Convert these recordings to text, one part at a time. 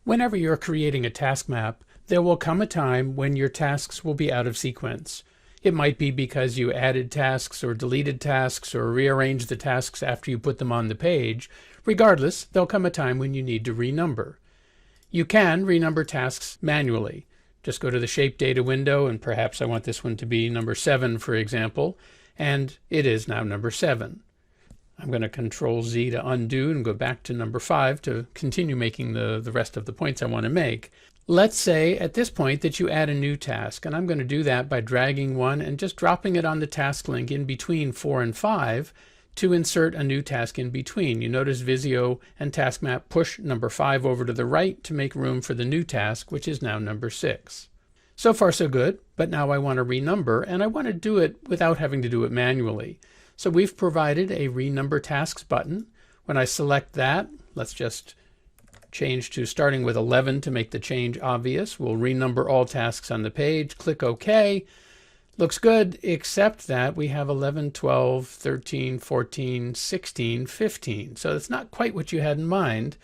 Whenever you're creating a task map, there will come a time when your tasks will be out of sequence. It might be because you added tasks or deleted tasks or rearranged the tasks after you put them on the page. Regardless, there'll come a time when you need to renumber. You can renumber tasks manually. Just go to the Shape Data window, and perhaps I want this one to be number 7, for example, and it is now number 7. I'm going to Control Z to undo and go back to number 5 to continue making the rest of the points I want to make. Let's say at this point that you add a new task, and I'm going to do that by dragging one and just dropping it on the task link in between 4 and 5 to insert a new task in between. You notice Visio and Task Map push number 5 over to the right to make room for the new task, which is now number 6. So far so good, but now I want to renumber, and I want to do it without having to do it manually. So we've provided a Renumber Tasks button. When I select that, let's just change to starting with 11 to make the change obvious. We'll renumber all tasks on the page, click OK. Looks good, except that we have 11, 12, 13, 14, 16, 15. So it's not quite what you had in mind.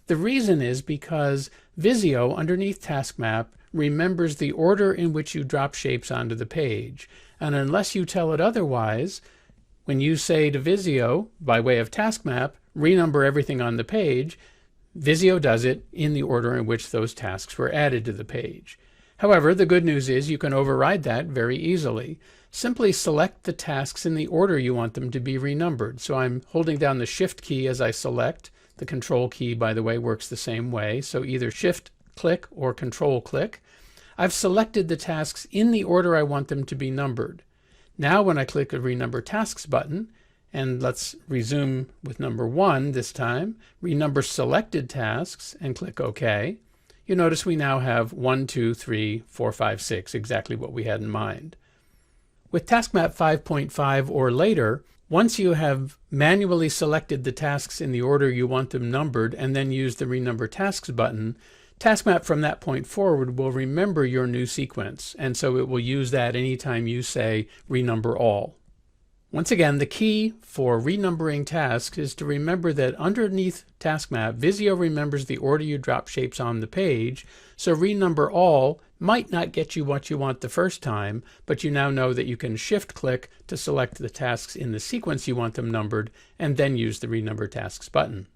The reason is because Visio, underneath Task Map, remembers the order in which you drop shapes onto the page. And unless you tell it otherwise, when you say to Visio, by way of Task Map, renumber everything on the page, Visio does it in the order in which those tasks were added to the page. However, the good news is you can override that very easily. Simply select the tasks in the order you want them to be renumbered. So I'm holding down the Shift key as I select. The Control key, by the way, works the same way. So either Shift click or Control click. I've selected the tasks in the order I want them to be numbered. Now when I click the Renumber Tasks button, and let's resume with number 1 this time, renumber selected tasks and click OK, you notice we now have 1, 2, 3, 4, 5, 6, exactly what we had in mind. With Task Map 5.5 or later, once you have manually selected the tasks in the order you want them numbered and then use the Renumber Tasks button, Task Map from that point forward will remember your new sequence, and so it will use that anytime you say renumber all. Once again, the key for renumbering tasks is to remember that underneath Task Map, Visio remembers the order you drop shapes on the page, so renumber all might not get you what you want the first time, but you now know that you can Shift click to select the tasks in the sequence you want them numbered, and then use the Renumber Tasks button.